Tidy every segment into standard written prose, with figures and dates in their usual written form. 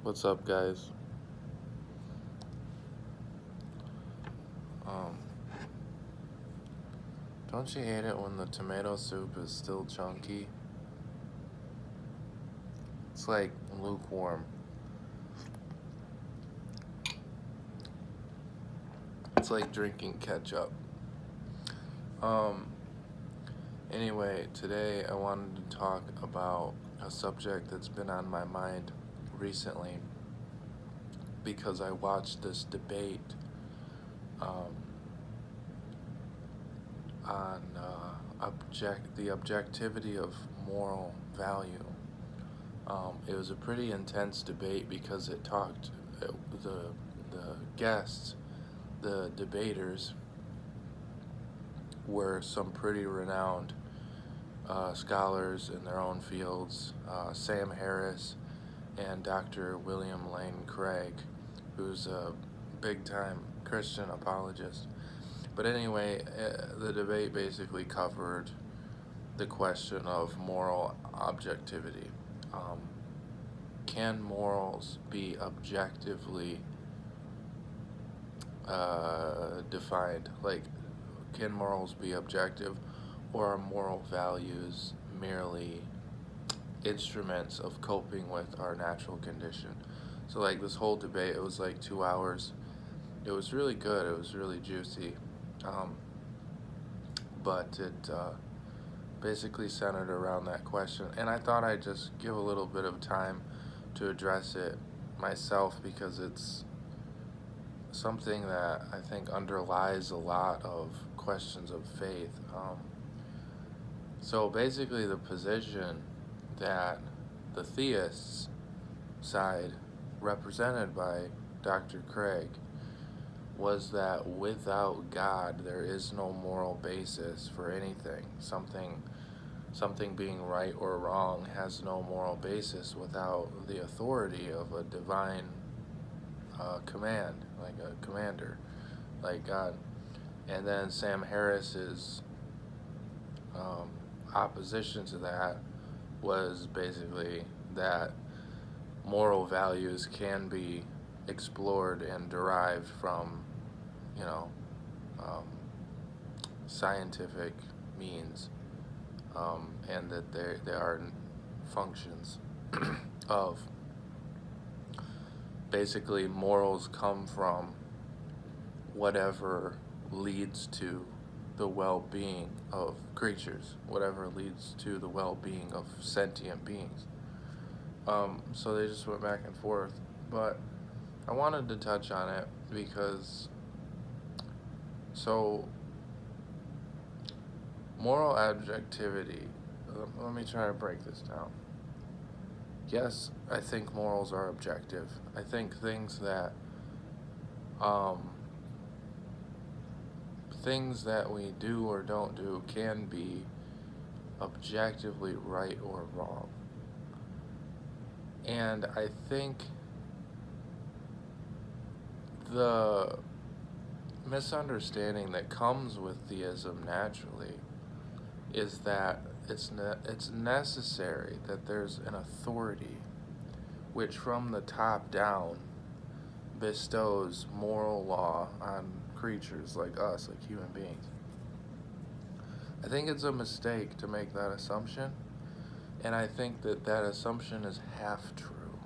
What's up, guys? Um, don't you hate it when the tomato soup is still chunky? It's like lukewarm. It's like drinking ketchup. Um, anyway, today I wanted to talk about a subject that's been on my mind recently because I watched this debate um, on the objectivity of moral value. It was a pretty intense debate because the the guests, the debaters, were some pretty renowned scholars in their own fields. Sam Harris and Dr. William Lane Craig, who's a big-time Christian apologist. But anyway, the debate basically covered the question of moral objectivity. Um, can morals be objectively defined? Like, can morals be objective, or are moral values merely instruments of coping with our natural condition? So, like, this whole debate, it was like 2 hours. It was really good. It was really juicy. Um, but it basically centered around that question. And I thought I'd just give a little bit of time to address it myself because it's something that I think underlies a lot of questions of faith. So basically, the position that the theists side, represented by Dr. Craig, was that without God, there is no moral basis for anything. Something being right or wrong has no moral basis without the authority of a divine command, like a commander, like God. And then Sam Harris's um, opposition to that was basically that moral values can be explored and derived from, you know, um, scientific means, and that they are functions of basically morals come from whatever leads to the well-being of creatures, whatever leads to the well-being of sentient beings. So they just went back and forth, but I wanted to touch on it because so moral objectivity. Let me try to break this down. Yes, I think morals are objective. I think um, things that we do or don't do can be objectively right or wrong. And I think the misunderstanding that comes with theism naturally is that it's necessary that there's an authority which from the top down bestows moral law on creatures like us, like human beings. I think it's a mistake to make that assumption, and I think that that assumption is half true.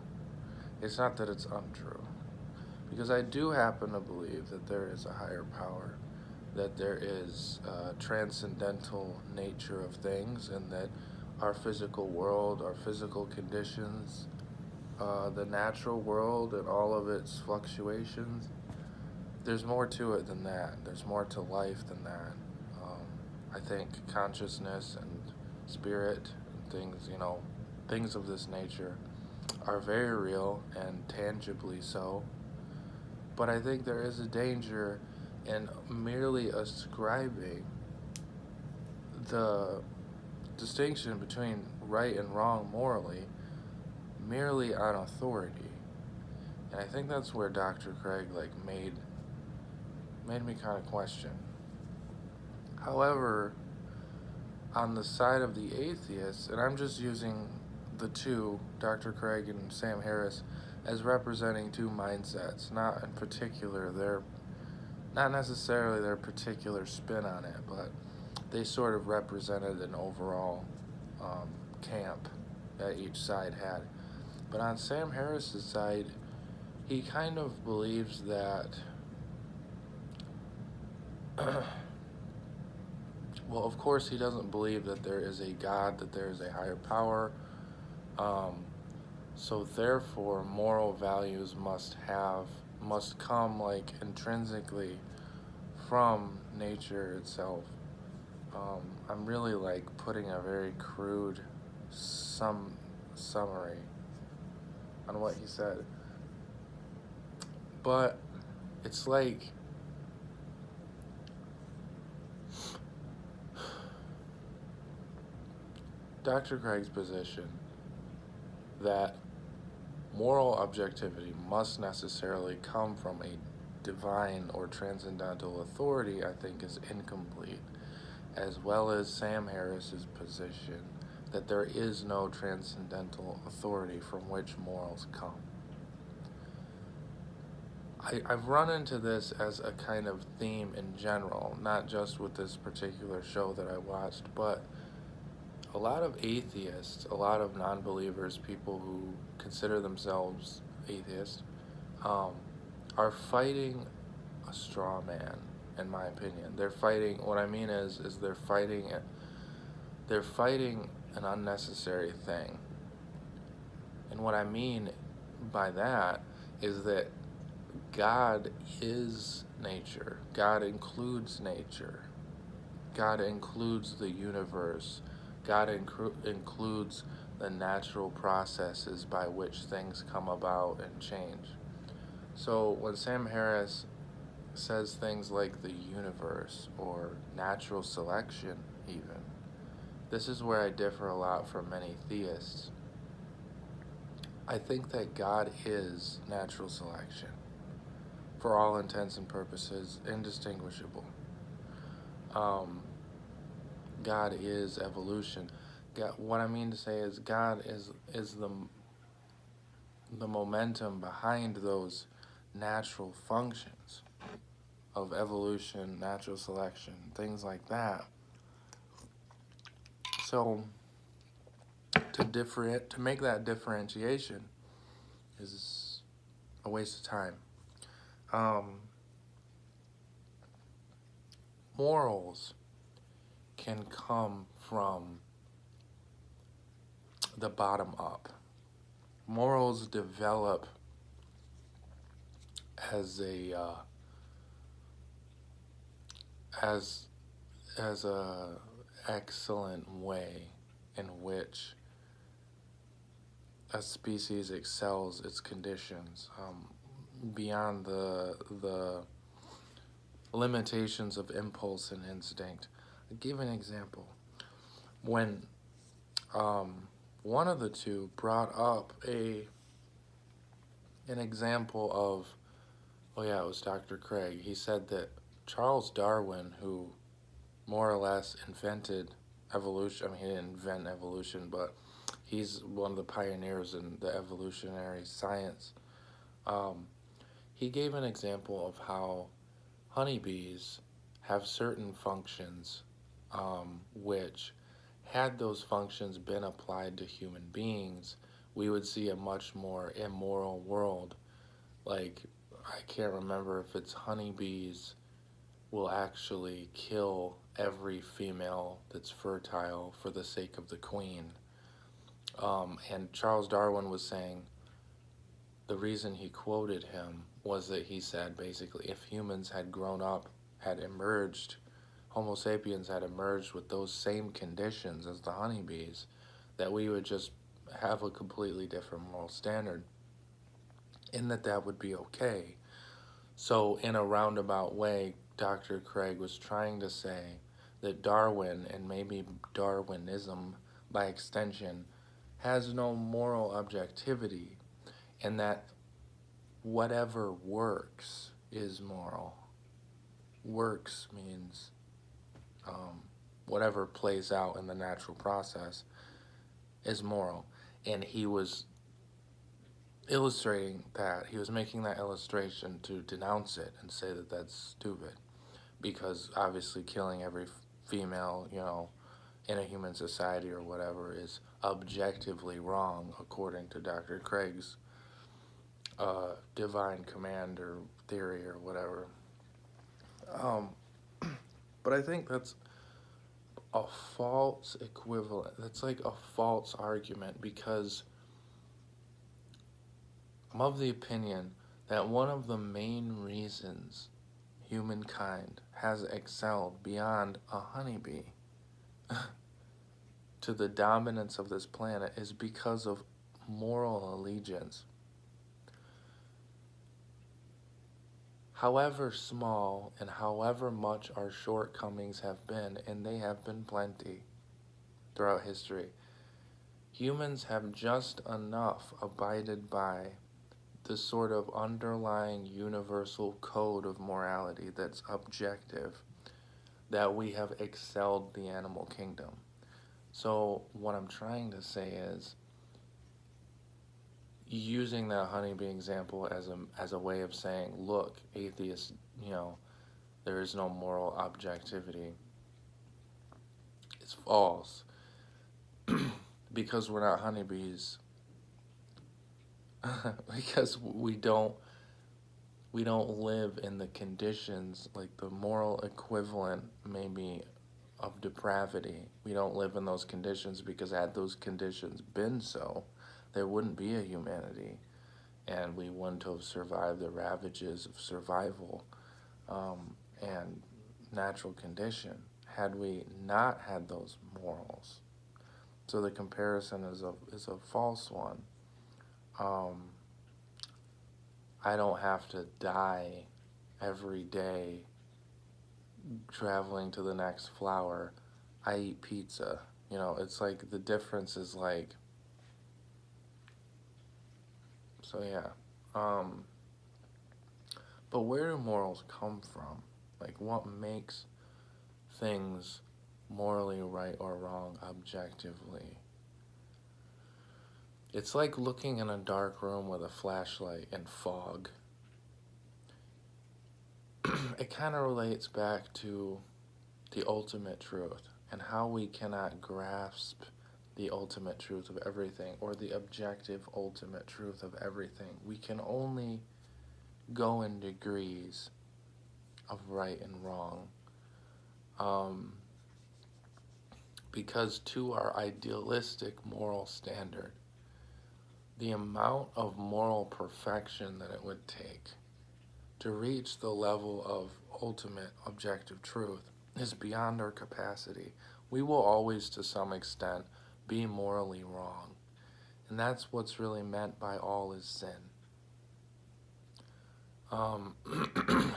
It's not that it's untrue, because I do happen to believe that there is a higher power, that there is a transcendental nature of things, and that our physical world, our physical conditions, the natural world and all of its fluctuations, there's more to it than that. There's more to life than that. I think consciousness and spirit and things, things of this nature are very real and tangibly so. But I think there is a danger in merely ascribing the distinction between right and wrong morally merely on authority. And I think that's where Dr. Craig made me kind of question. However, on the side of the atheists, and I'm just using the two, Dr. Craig and Sam Harris, as representing two mindsets, not in particular not necessarily their particular spin on it, but they sort of represented an overall camp that each side had. But on Sam Harris's side, he kind of believes that, well, of course, he doesn't believe that there is a God, that there is a higher power. So therefore, moral values must come like intrinsically from nature itself. I'm really like putting a very crude summary on what he said, but it's like Dr. Craig's position that moral objectivity must necessarily come from a divine or transcendental authority, I think, is incomplete, as well as Sam Harris's position that there is no transcendental authority from which morals come. I've run into this as a kind of theme in general, not just with this particular show that I watched, but a lot of atheists, a lot of non-believers, people who consider themselves atheists, are fighting a straw man, in my opinion. They're fighting, what I mean is they're fighting an unnecessary thing. And what I mean by that is that God is nature. God includes nature. God includes the universe. God includes the natural processes by which things come about and change. So when Sam Harris says things like the universe or natural selection even, this is where I differ a lot from many theists. I think that God is natural selection, for all intents and purposes, indistinguishable. God is evolution. What I mean to say is God is the momentum behind those natural functions of evolution, natural selection, things like that. So to make that differentiation is a waste of time. Morals can come from the bottom up. Morals develop as a excellent way in which a species excels its conditions beyond the limitations of impulse and instinct. I'll give an example. When one of the two brought up an example of, oh yeah, it was Dr. Craig. He said that Charles Darwin, who more or less invented evolution, I mean, he didn't invent evolution, but he's one of the pioneers in the evolutionary science. He gave an example of how honeybees have certain functions which, had those functions been applied to human beings, we would see a much more immoral world. Like, I can't remember if it's honeybees will actually kill every female that's fertile for the sake of the queen. And Charles Darwin was saying the reason he quoted him was that he said basically if humans had grown up, had emerged, Homo sapiens had emerged with those same conditions as the honeybees, that we would just have a completely different moral standard, and that would be okay. So in a roundabout way, Dr. Craig was trying to say that Darwin, and maybe Darwinism by extension, has no moral objectivity, and that whatever works is moral. Works means whatever plays out in the natural process is moral. And he was illustrating that, he was making that illustration to denounce it and say that that's stupid, because obviously killing every female, in a human society or whatever is objectively wrong according to Dr. Craig's divine command or theory or whatever. Um, but I think that's a false equivalent. That's like a false argument, because I'm of the opinion that one of the main reasons humankind has excelled beyond a honeybee to the dominance of this planet is because of moral allegiance. However small and however much our shortcomings have been, and they have been plenty throughout history, humans have just enough abided by the sort of underlying universal code of morality that's objective, that we have excelled the animal kingdom. So what I'm trying to say is, using that honeybee example as a way of saying, look, atheists, there is no moral objectivity, it's false. Because we're not honeybees. Because we don't live in the conditions, like the moral equivalent maybe of depravity. We don't live in those conditions, because had those conditions been so, there wouldn't be a humanity, and we wouldn't have survived the ravages of survival and natural condition had we not had those morals. So the comparison is a false one. I don't have to die every day traveling to the next flower. I eat pizza. It's like the difference is like, so yeah. But where do morals come from? Like, what makes things morally right or wrong objectively? It's like looking in a dark room with a flashlight and fog. It kind of relates back to the ultimate truth and how we cannot grasp the ultimate truth of everything, or the objective ultimate truth of everything. We can only go in degrees of right and wrong. Because to our idealistic moral standard, the amount of moral perfection that it would take to reach the level of ultimate objective truth is beyond our capacity. We will always, to some extent, be morally wrong. And that's what's really meant by all is sin.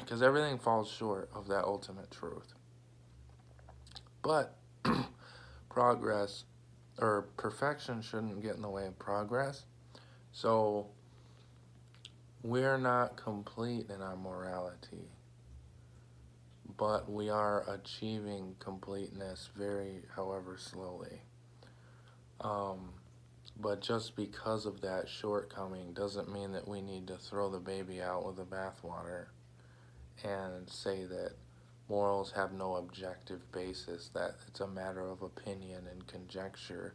Because everything falls short of that ultimate truth. But progress, or perfection, shouldn't get in the way of progress. So we're not complete in our morality, but we are achieving completeness however slowly. But just because of that shortcoming doesn't mean that we need to throw the baby out with the bathwater and say that morals have no objective basis, that it's a matter of opinion and conjecture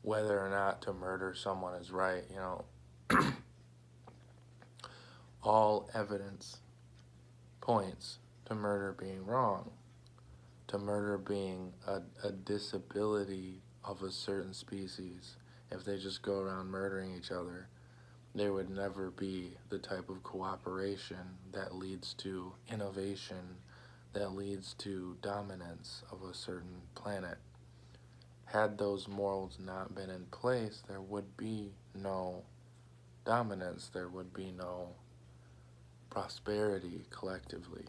whether or not to murder someone is right. All evidence points to murder being wrong, to murder being a disability of a certain species. If they just go around murdering each other, there would never be the type of cooperation that leads to innovation, that leads to dominance of a certain planet. Had those morals not been in place, there would be no dominance, there would be no prosperity collectively.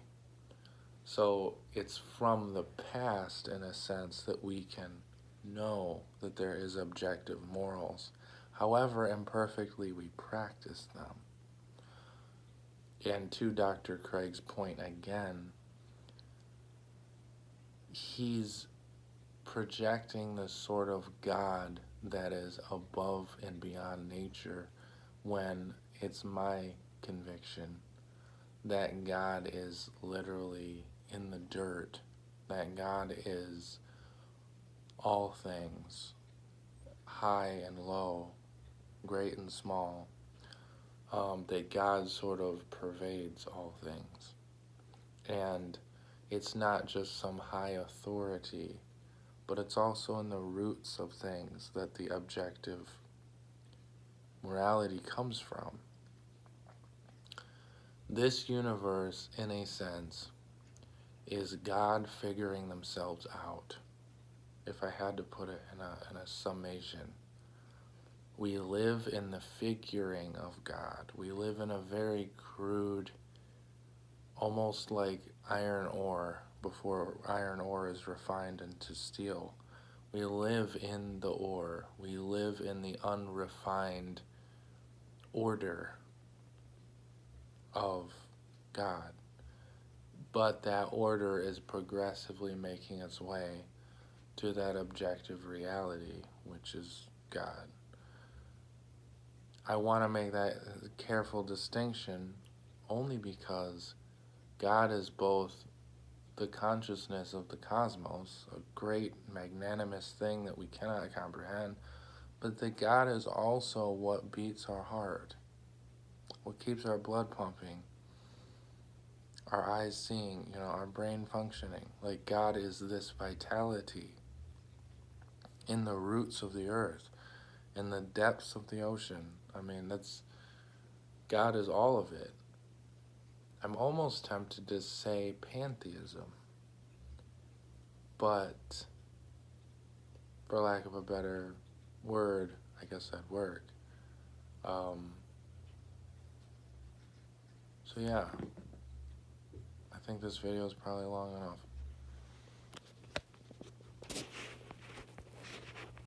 So it's from the past, in a sense, that we can know that there is objective morals, however imperfectly we practice them. And to Dr. Craig's point again, he's projecting this sort of God that is above and beyond nature, when it's my conviction that God is literally in the dirt, that God is all things, high and low, great and small, that God sort of pervades all things. And it's not just some high authority, but it's also in the roots of things that the objective morality comes from. This universe, in a sense, is God figuring themselves out. If I had to put it in a summation, we live in the figuring of God. We live in a very crude, almost like iron ore before iron ore is refined into steel. We live in the ore. We live in the unrefined order of God. But that order is progressively making its way to that objective reality, which is God. I want to make that careful distinction only because God is both the consciousness of the cosmos, a great magnanimous thing that we cannot comprehend, but that God is also what beats our heart, what keeps our blood pumping, our eyes seeing, our brain functioning. Like, God is this vitality in the roots of the earth, in the depths of the ocean. I mean, God is all of it. I'm almost tempted to say pantheism, but for lack of a better word, I guess that'd work. So yeah, I think this video is probably long enough.